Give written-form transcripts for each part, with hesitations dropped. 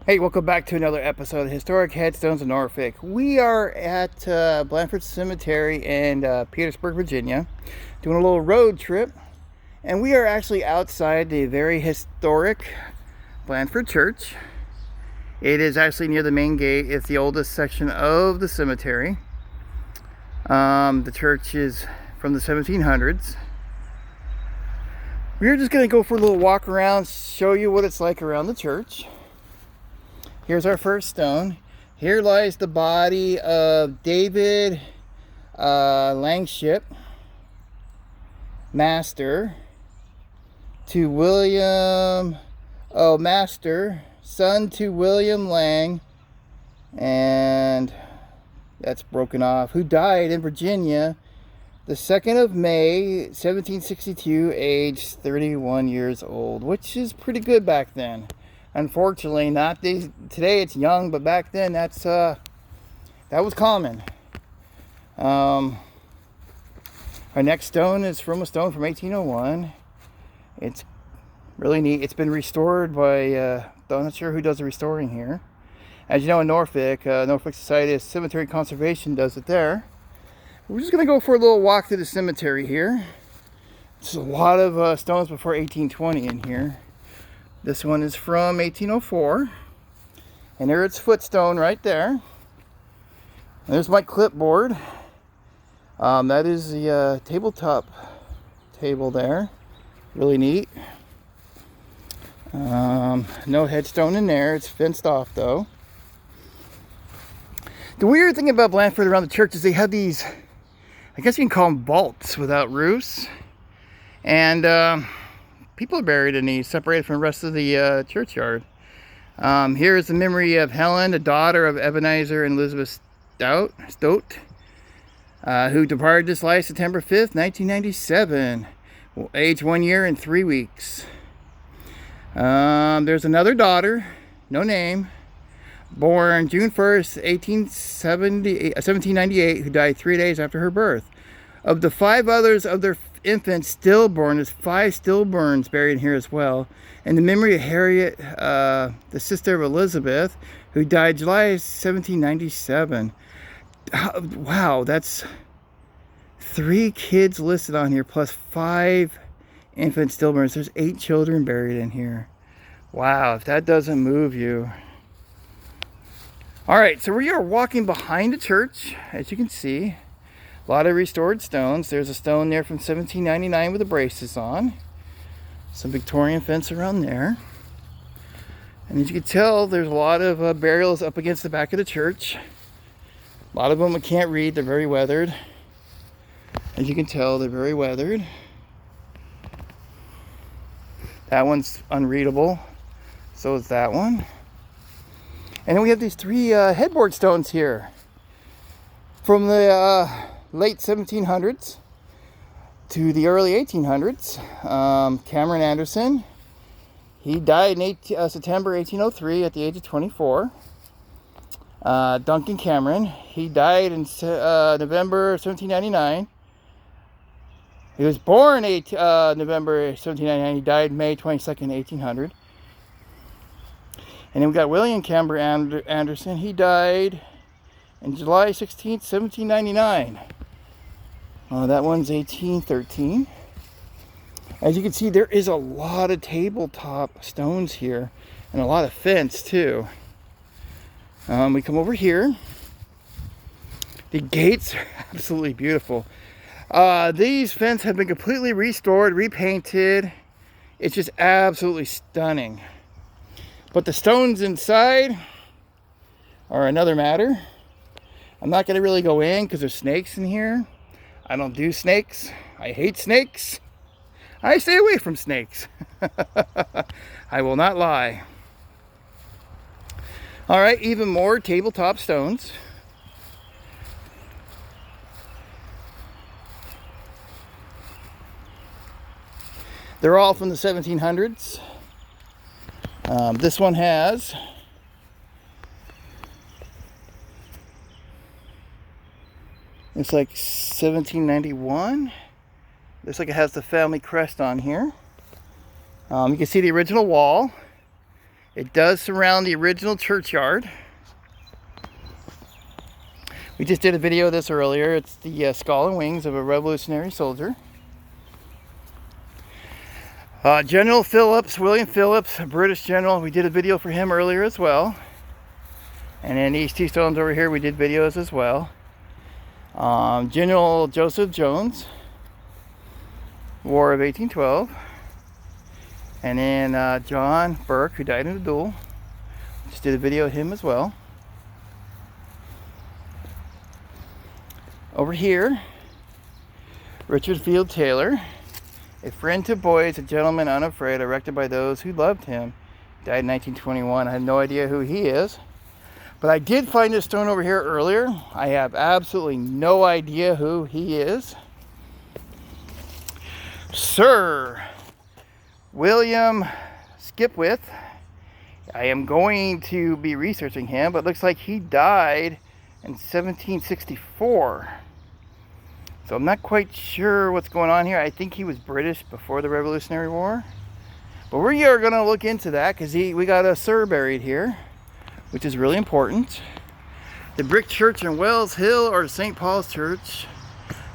Hey, welcome back to another episode of Historic Headstones of Norfolk. We are at Blandford Cemetery in Petersburg, Virginia, doing a little road trip. And we are actually outside the very historic Blandford Church. It is actually near the main gate. It's the oldest section of the cemetery. The church is from the 1700s. We're just going to go for a little walk around, show you what it's like around the church. Here's our first stone. Here lies the body of David Langship, Master, to William, Master, son to William Lang, and that's broken off, who died in Virginia the 2nd of May, 1762, aged 31 years old, which is pretty good back then. Unfortunately, not these, today it's young, but back then that was common. Our next stone is from a stone from 1801. It's really neat. It's been restored by, I'm not sure who does the restoring here. As you know, in Norfolk, Norfolk Society of Cemetery Conservation does it there. We're just going to go for a little walk through the cemetery here. There's a lot of stones before 1820 in here. This one is from 1804. And there's its footstone right there. There's my clipboard. That is the tabletop table there. Really neat. No headstone in there. It's fenced off though. The weird thing about Blandford around the church is they have these, I guess you can call them vaults without roofs. And people are buried in these, separated from the rest of the churchyard. Here is the memory of Helen, the daughter of Ebenezer and Elizabeth Stout, who departed this life September 5th, 1997, age 1 year and 3 weeks. There's another daughter, no name, born June 1st, 1798, who died 3 days after her birth. Of the 5 others of their infants stillborn, there's 5 stillborns buried here as well. And the memory of Harriet, the sister of Elizabeth, who died July 1797. Wow, that's 3 kids listed on here, plus 5 infant stillborns. There's 8 children buried in here. Wow, if that doesn't move you. All right, so we are walking behind the church, as you can see. A lot of restored stones. There's a stone there from 1799 with the braces on. Some Victorian fence around there. And as you can tell, there's a lot of burials up against the back of the church. A lot of them I can't read. They're very weathered. As you can tell, they're very weathered. That one's unreadable. So is that one. And then we have these 3 headboard stones here. From the late 1700s to the early 1800s. Cameron Anderson, he died in September 1803 at the age of 24. Duncan Cameron, he died in November 1799. He was born November 1799. He died May 22nd, 1800. And then we got William Cameron Anderson. He died in July 16th, 1799. That one's 1813. As you can see, there is a lot of tabletop stones here and a lot of fence too. We come over here. The gates are absolutely beautiful. These fences have been completely restored, repainted. It's just absolutely stunning. But the stones inside are another matter. I'm not going to really go in because there's snakes in here. I don't do snakes. I hate snakes. I stay away from snakes. I will not lie. All right, even more tabletop stones. They're all from the 1700s. This one has it's like 1791. Looks like it has the family crest on here. You can see the original wall. It does surround the original churchyard. We just did a video of this earlier. It's the skull and wings of a Revolutionary soldier. General Phillips, William Phillips, a British general. We did a video for him earlier as well. And then these two stones over here, we did videos as well. General Joseph Jones, War of 1812. And then John Burke, who died in a duel. Just did a video of him as well. Over here, Richard Field Taylor, a friend to boys, a gentleman unafraid, erected by those who loved him. Died in 1921. I have no idea who he is. But I did find this stone over here earlier. I have absolutely no idea who he is. Sir William Skipwith. I am going to be researching him, but it looks like he died in 1764. So I'm not quite sure what's going on here. I think he was British before the Revolutionary War. But we are going to look into that because we got a sir buried here, which is really important. The brick church in Wells Hill, or St. Paul's Church,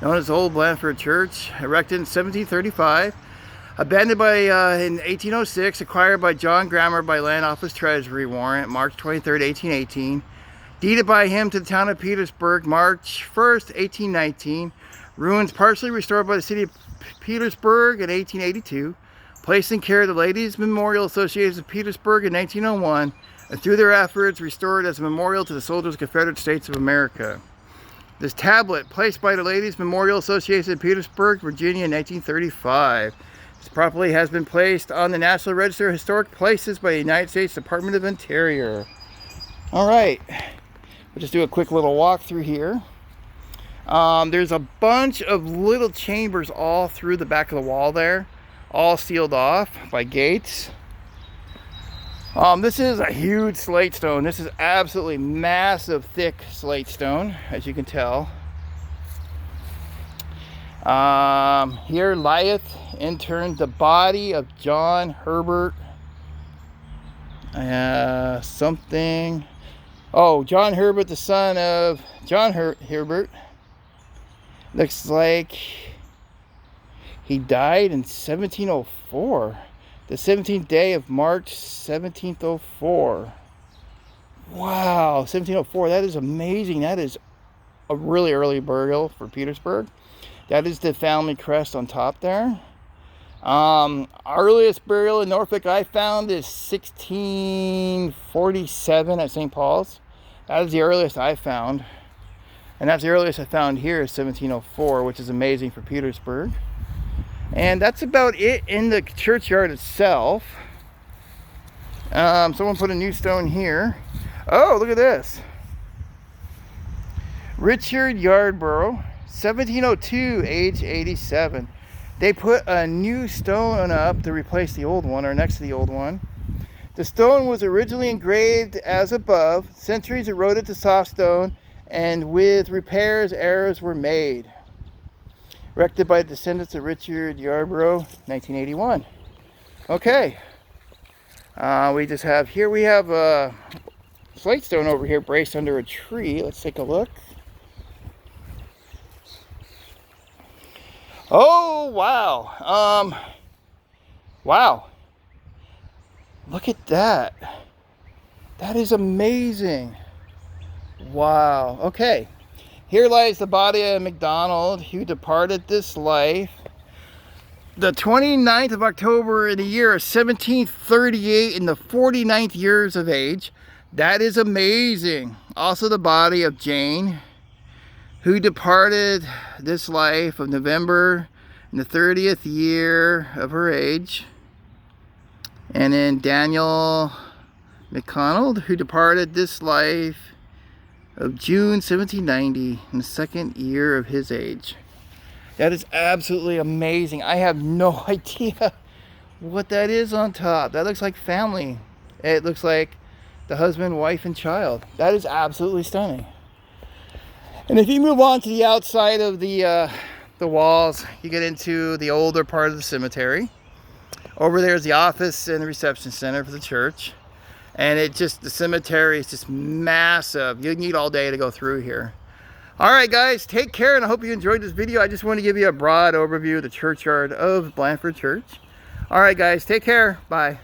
known as Old Blandford Church, erected in 1735. Abandoned in 1806, acquired by John Grammer by Land Office Treasury warrant, March 23, 1818. Deeded by him to the town of Petersburg, March 1st, 1819. Ruins partially restored by the city of Petersburg in 1882. Placed in care of the Ladies Memorial Association of Petersburg in 1901. And through their efforts, restored as a memorial to the soldiers of the Confederate States of America. This tablet, placed by the Ladies Memorial Association of Petersburg, Virginia in 1935. This property has been placed on the National Register of Historic Places by the United States Department of Interior. Alright, we'll just do a quick little walk through here. There's a bunch of little chambers all through the back of the wall there, all sealed off by gates. This is a huge slate stone. This is absolutely massive, thick slate stone, as you can tell. Here lieth interned the body of John Herbert. John Herbert, the son of John Herbert. Looks like he died in 1704. The 17th day of March, 1704. Wow, 1704. That is amazing. That is a really early burial for Petersburg. That is the family crest on top there. Earliest burial in Norfolk I found is 1647 at St. Paul's. That is the earliest I found. And that's the earliest I found here is 1704, which is amazing for Petersburg. And that's about it in the churchyard itself. Someone put a new stone here. Oh, look at this. Richard Yarborough, 1702, age 87. They put a new stone up to replace the old one, or next to the old one. The stone was originally engraved as above. Centuries eroded to soft stone, and with repairs, errors were made. Erected by descendants of Richard Yarborough, 1981. Okay. We have a slate stone over here braced under a tree. Let's take a look. Oh, wow. Wow. Look at that. That is amazing. Wow. Okay. Here lies the body of MacDonald, who departed this life the 29th of October in the year of 1738 in the 49th years of age. That is amazing. Also the body of Jane, who departed this life of November in the 30th year of her age. And then Daniel MacDonald, who departed this life of June 1790 in the second year of his age. That is absolutely amazing. I have no idea what that is on top. That looks like family. It looks like the husband, wife, and child. That is absolutely stunning. And if you move on to the outside of the walls, you get into the older part of the cemetery. Over there is the office and the reception center for the church. And the cemetery is just massive. You need all day to go through here. All right, guys, take care, and I hope you enjoyed this video. I just want to give you a broad overview of the Churchyard of Blandford Church. All right, guys, take care. Bye.